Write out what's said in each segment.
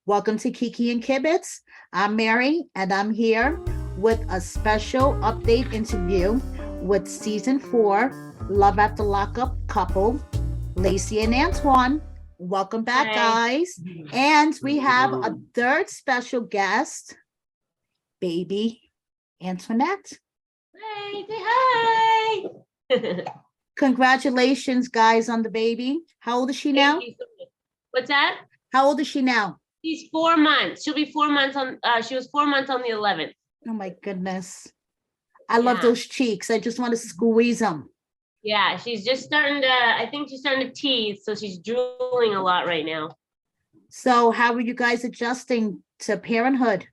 Welcome to Kiki and Kibitz. I'm Mary, and I'm here with a special update interview with season 4, Love After Lockup couple, Lacey and Antoine. Welcome back, Hi. guys. And we have a third special guest, Baby Antoinette. Hey, say hi. Congratulations, guys, on the baby. How old is she now? Thank you so much. What's that? How old is she now? She's 4 months. She'll be 4 months on, she was 4 months on the 11th. Oh my goodness. I love those cheeks. I just want to squeeze them. Yeah, she's just starting to, I think she's starting to teeth, so she's drooling a lot right now. So how are you guys adjusting to parenthood?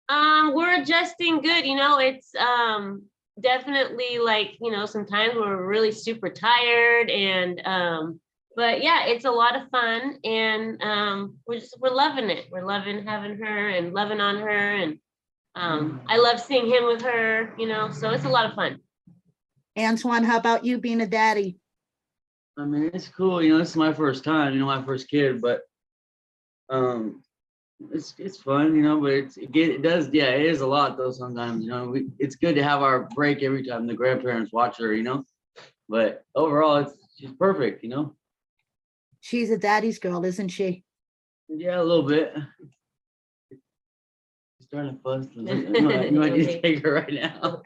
We're adjusting good, it's definitely like, sometimes we're really super tired and but yeah, it's a lot of fun and we're loving it. We're loving having her and loving on her and I love seeing him with her, so it's a lot of fun. Antoine, how about you being a daddy? I mean, it's cool, this is my first time, my first kid, but it's fun, but it is a lot though sometimes, it's good to have our break every time the grandparents watch her, but overall she's perfect, She's a daddy's girl, isn't she? Yeah, a little bit. She's starting to fuss. You might need to take her right now.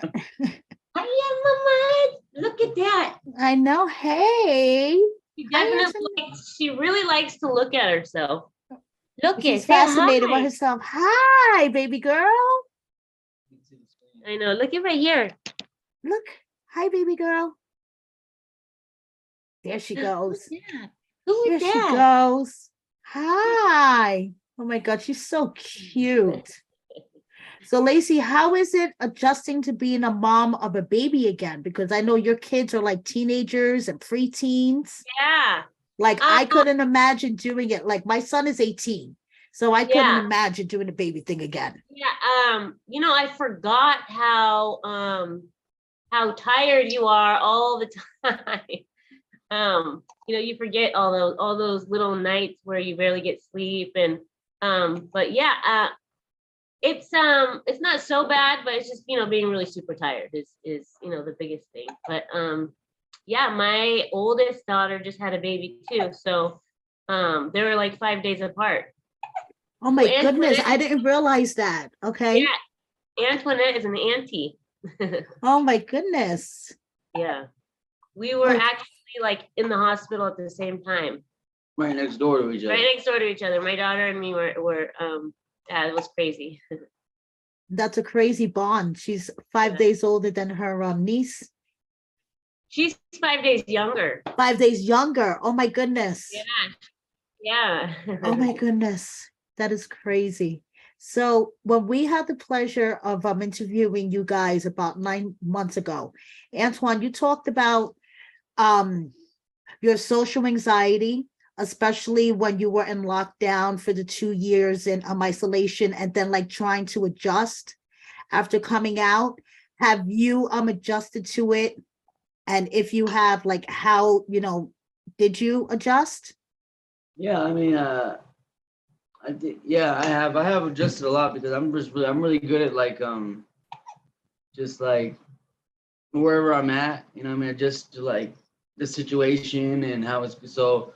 Hi, Mama. Look at that. I know. Hey. She really likes to look at herself. Look, she's fascinated by herself. Hi, baby girl. I know. Look at right here. Look. Hi, baby girl. There she goes. Yeah. There she goes. Hi. Oh my God, she's so cute. So Lacey, how is it adjusting to being a mom of a baby again? Because I know your kids are like teenagers and preteens. Yeah. Like I couldn't imagine doing it. Like my son is 18. So I couldn't imagine doing the baby thing again. Yeah. I forgot how tired you are all the time. You forget all those little nights where you barely get sleep and but yeah, it's not so bad, but it's just being really super tired is the biggest thing. But yeah, my oldest daughter just had a baby too, so they were like 5 days apart. Oh my goodness, I didn't realize that. Okay. Yeah, Antoinette is an auntie. Oh my goodness. Yeah, we were actually like in the hospital at the same time. Right next door to each other. Right next door to each other. My daughter and me were yeah, it was crazy. That's a crazy bond. She's 5 days older than her niece. She's 5 days younger. 5 days younger. Oh my goodness. Yeah. Oh my goodness. That is crazy. So when we had the pleasure of interviewing you guys about 9 months ago, Antoine, you talked about your social anxiety, especially when you were in lockdown for the 2 years in isolation and then like trying to adjust after coming out. Have you adjusted to it? And if you have, like, how, did you adjust? Yeah, I mean, I did. Yeah, I have adjusted a lot because I'm really good at like just like wherever I'm at, adjust to like the situation and how it's so.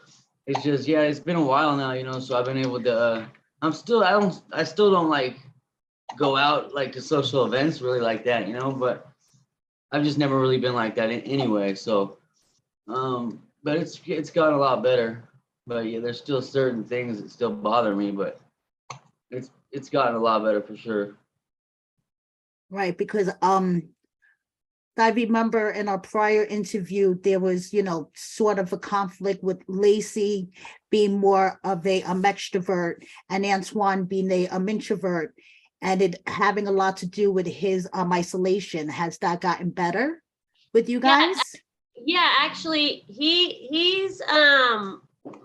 It's just it's been a while now, so I've been able to. I still don't like go out like to social events really like that, but I've just never really been like that anyway. So, but it's gotten a lot better. But yeah, there's still certain things that still bother me, but it's gotten a lot better for sure. Right, because I remember in our prior interview, there was, sort of a conflict with Lacey being more of a extrovert and Antoine being a introvert, and it having a lot to do with his isolation. Has that gotten better with you guys? Yeah, actually, he's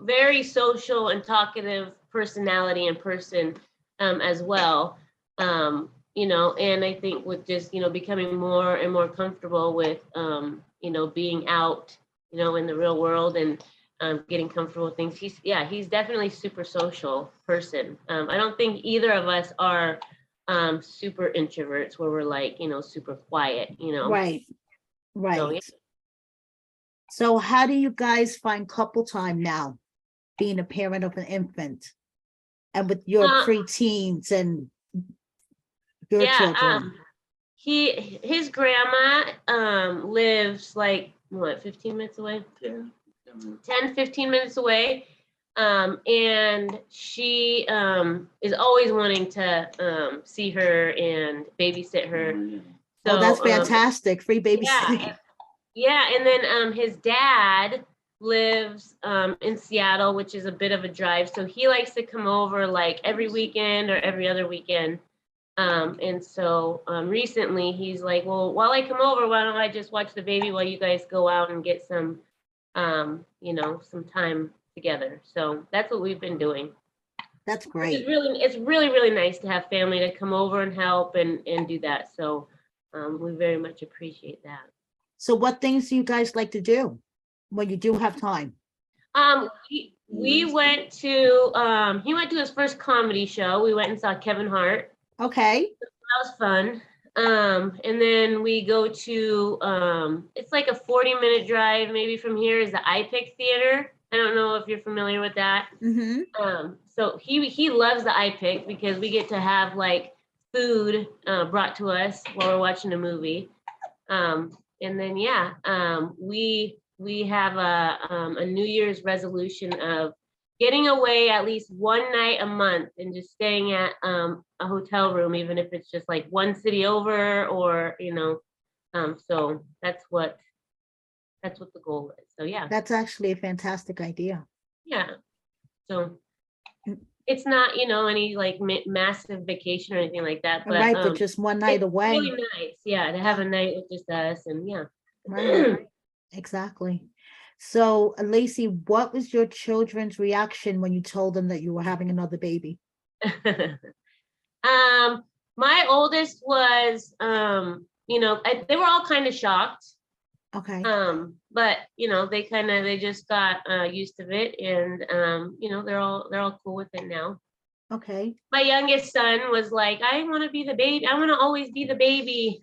very social and talkative personality in person as well. And I think with just, becoming more and more comfortable with, being out, in the real world and getting comfortable with things. He's definitely super social person. I don't think either of us are super introverts where we're like, super quiet, Right, So, right. yeah. So how do you guys find couple time now, being a parent of an infant and with your Uh, preteens and your yeah, children? his grandma lives like what, 15 minutes away? Yeah. 10, 15 minutes away. And she is always wanting to see her and babysit her. Oh, that's So fantastic. Free babysitting. yeah, and then his dad lives in Seattle, which is a bit of a drive. So he likes to come over like every weekend or every other weekend. And so recently he's like, well, while I come over, why don't I just watch the baby while you guys go out and get some some time together. So that's what we've been doing. That's It's great. really nice to have family to come over and help and do that. So we very much appreciate that. So what things do you guys like to do when you do have time? We went to he went to his first comedy show. We went and saw Kevin Hart. Okay. That was fun. And then we go to it's like a 40-minute drive maybe from here is the iPic Theater. I don't know if you're familiar with that. Mm-hmm. So he loves the iPic because we get to have like food brought to us while we're watching a movie. And then we have a New Year's resolution of getting away at least one night a month and just staying at a hotel room, even if it's just like one city over or so that's what the goal is. So yeah. That's actually a fantastic idea. Yeah. So it's not, any like massive vacation or anything like that, but Right, but just one night it's away. really nice, yeah, to have a night with just us and yeah. Right. Exactly. So, Lacey, what was your children's reaction when you told them that you were having another baby? My oldest was, they were all kind of shocked. Okay. But they just got used to it, and they're all cool with it now. Okay. My youngest son was like, I want to be the baby. I want to always be the baby.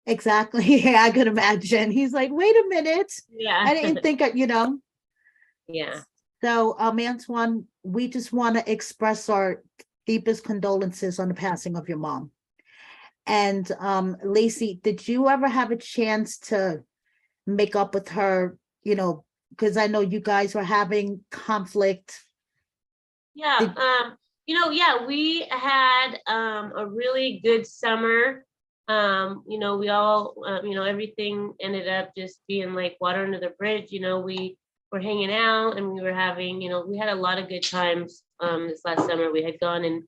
Exactly. Yeah, I could imagine. He's like, wait a minute. Yeah. I didn't think, Yeah. So, Antoine, we just want to express our deepest condolences on the passing of your mom. And Lacey, did you ever have a chance to make up with her, because I know you guys were having conflict? Yeah. We had a really good summer. We all, everything ended up just being like water under the bridge. We were hanging out and we were having, we had a lot of good times this last summer. We had gone and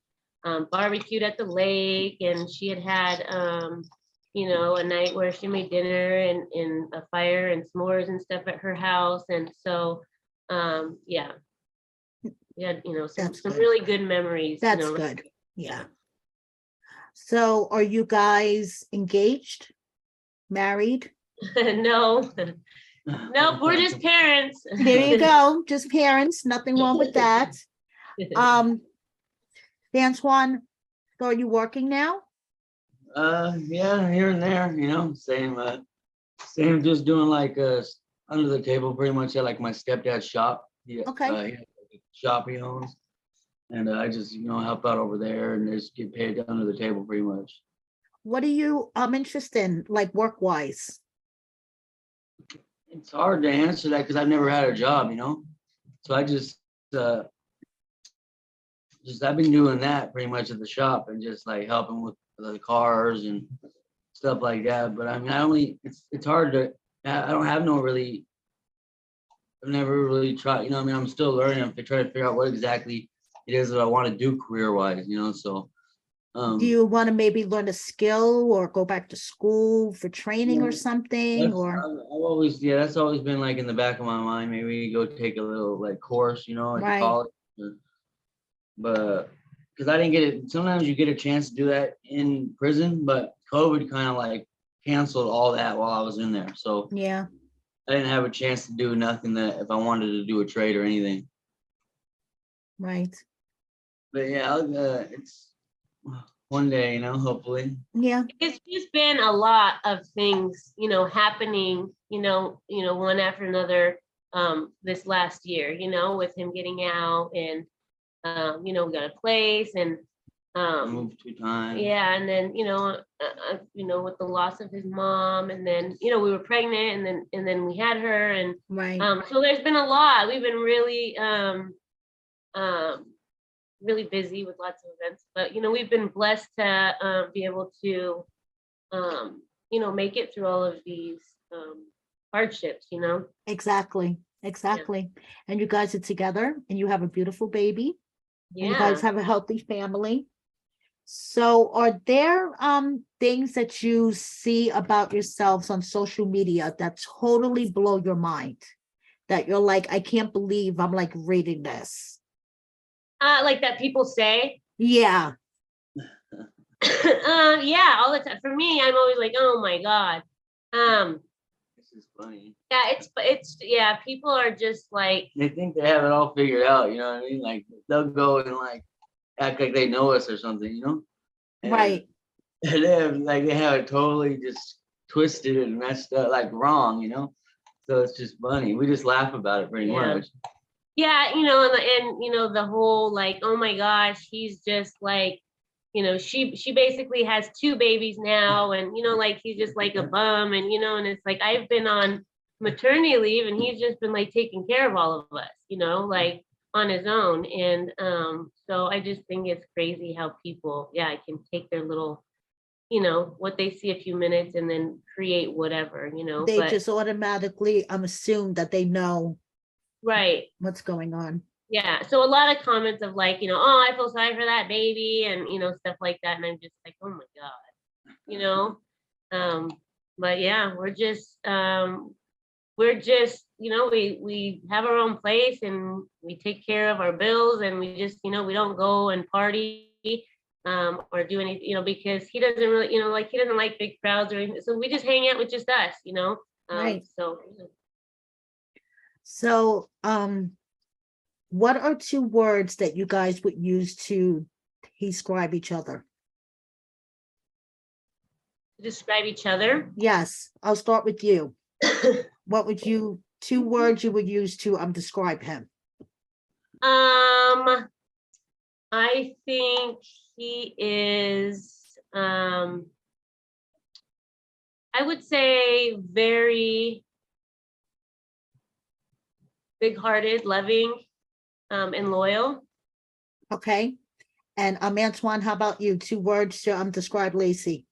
barbecued at the lake, and she had a night where she made dinner and a fire and s'mores and stuff at her house. And so, yeah. We had, some really good memories. That's good. Yeah. So are you guys engaged? Married? No. Nope, we're just parents. There you go. Just parents. Nothing wrong with that. Antoine, so are you working now? Yeah, here and there, same, just doing like under the table pretty much at like my stepdad's shop. Okay. He has a shop he owns, and I just help out over there and just get paid under the table pretty much. What are you interested in, like work wise? It's hard to answer that because I've never had a job, so I just I've been doing that pretty much at the shop and just like helping with the cars and stuff like that. But I mean, it's hard to, I don't have no really, I've never really tried, I'm still learning. I'm trying to figure out what exactly it is that I want to do career wise, so. Do you want to maybe learn a skill or go back to school for training or something? That's always been like in the back of my mind. Maybe go take a little like course, at Right. college. But because I didn't get it, sometimes you get a chance to do that in prison, but COVID kind of like canceled all that while I was in there. So Yeah. I didn't have a chance to do nothing that if I wanted to do a trade or anything. Right. But yeah, it's one day, hopefully. Yeah. It's just been a lot of things, happening, one after another, this last year, with him getting out and, we got a place and, Moved 2 times. yeah, and then, with the loss of his mom, and then, we were pregnant, and then we had her, and, Right. so there's been a lot. We've been really, really busy with lots of events, but we've been blessed to be able to make it through all of these hardships. Exactly. Exactly. And you guys are together and you have a beautiful baby and you Yeah. guys have a healthy family. So are there things that you see about yourselves on social media that totally blow your mind? That you're like, I can't believe I'm like reading this. Like that people say. Yeah. Yeah, all the time. For me, I'm always like, oh my God. This is funny. Yeah, it's yeah, people are just like, They think they have it all figured out, you know what I mean? Like they'll go and like act like they know us or something, And Right. they have it totally just twisted and messed up, like wrong, So it's just funny. We just laugh about it pretty Yeah. much. yeah, and the whole like, oh my gosh, he's just like, she basically has 2 babies now, and like he's just like a bum, and and it's like I've been on maternity leave, and he's just been like taking care of all of us, like on his own, and so I just think it's crazy how people, can take their little, what they see a few minutes and then create whatever, They but just automatically assume that they know right. what's going on. Yeah, so a lot of comments of like, oh, I feel sorry for that baby, and stuff like that, and I'm just like, oh my God, but yeah, we're just we have our own place, and we take care of our bills, and we just we don't go and party or do anything, because he doesn't really, like he doesn't like big crowds or anything, so we just hang out with just us, Right. So So what are 2 words that you guys would use to describe each other? describe each other. Yes, I'll start with you. What would 2 words you would use to describe him? I think he is, I would say very big-hearted, loving, and loyal. Okay. And Antoine, how about you? 2 words to describe Lacey.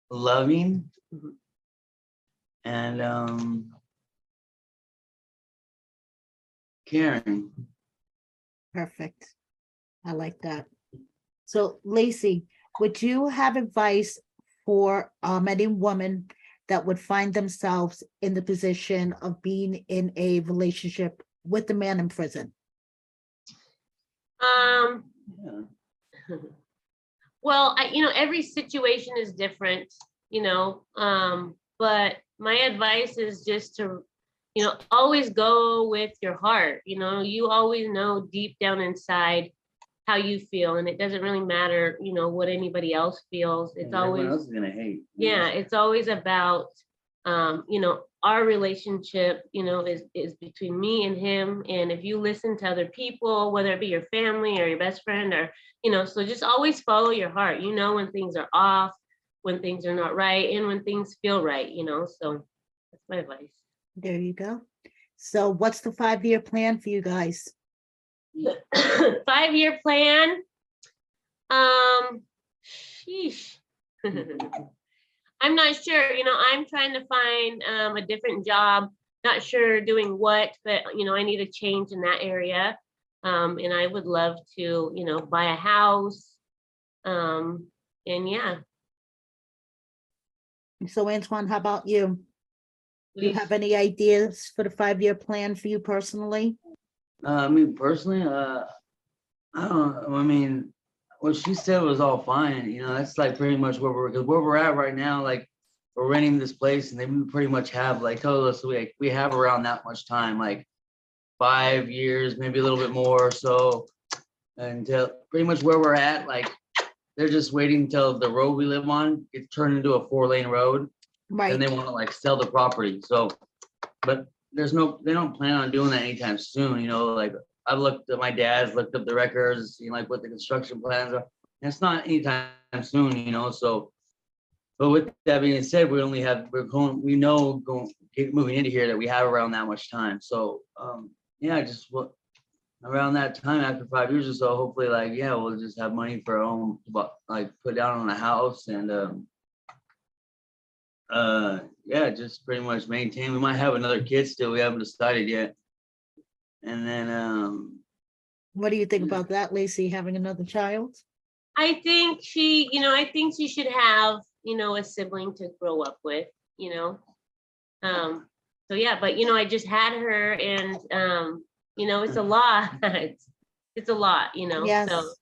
Loving and caring. Perfect. I like that. So Lacey, would you have advice for any woman that would find themselves in the position of being in a relationship with a man in prison? Yeah. Well, every situation is different, but my advice is just to, always go with your heart. You always know deep down inside how you feel, and it doesn't really matter, what anybody else feels. It's always, everyone else is gonna hate. yeah, it's always about, our relationship, is between me and him. And if you listen to other people, whether it be your family or your best friend, or, so just always follow your heart, when things are off, when things are not right, and when things feel right, so that's my advice. There you go. So what's the 5-year plan for you guys? 5-year plan. Sheesh. I'm not sure, I'm trying to find a different job, not sure doing what, but I need a change in that area. And I would love to, buy a house. And yeah. So Antoine, how about you? Do you have any ideas for the 5-year plan for you personally? Me personally, I don't know. I mean, what she said was all fine. That's like pretty much where we're at right now. Like we're renting this place, and they pretty much have like told us we have around that much time, like 5 years, maybe a little bit more or so, until pretty much where we're at. Like they're just waiting until the road we live on gets turned into a 4-lane road, Right. and they want to like sell the property. So, but they don't plan on doing that anytime soon. You know, like I've looked at my dad's looked up the records, seen like what the construction plans are. And it's not anytime soon, you know. So, but with that being said, we moving into here that we have around that much time. So, yeah, just around that time after 5 years or so, hopefully, like, yeah, we'll just have money for our own, like put down on a house and, yeah, just pretty much maintain. We might have another kid still. We haven't decided yet. And then, What do you think about that, Lacey, having another child? I think she should have, a sibling to grow up with, So yeah, but I just had her, and it's a lot. It's a lot, Yes. So.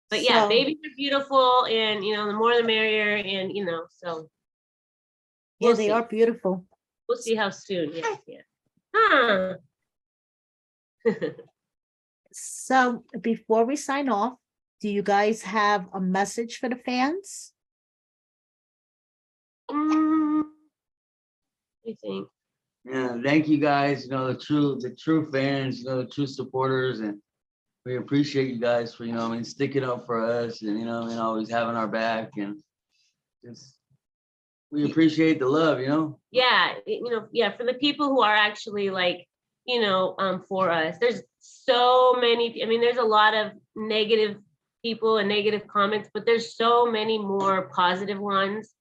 But yeah, So- babies are beautiful, and the more the merrier, and so. Yeah, We'll they see. are beautiful. We'll see how soon. Yes, yeah. Huh. So before we sign off, do you guys have a message for the fans? I think. yeah, thank you guys. You know, the true fans. You know, the true supporters, and we appreciate you guys for sticking up for us, and always having our back, and just we appreciate the love. Yeah, yeah, for the people who are actually like, for us. There's so many, there's a lot of negative people and negative comments, but there's so many more positive ones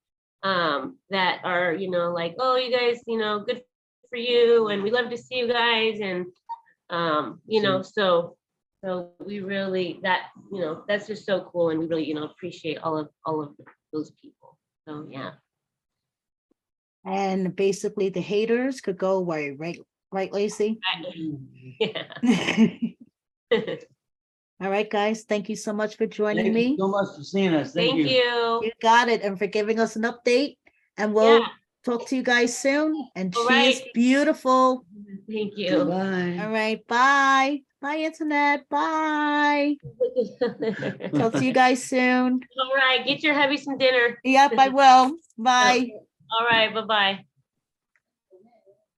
that are, like, oh, you guys, good for you, and we love to see you guys, and so we really, that's just so cool, and we really, appreciate all of those people. So yeah. And basically the haters could go away, right, Lacey? Yeah. All right, guys, thank you so much for joining Thank me. you so much for seeing us. Thank you. You got it, and for giving us an update. And we'll Yeah. talk to you guys soon. And All she is right. beautiful. Thank you. Goodbye. All right, bye. Bye, Antoinette. Bye. Talk to you guys soon. All right, get your hubby some dinner. Yep, I will. Bye. All right, bye-bye.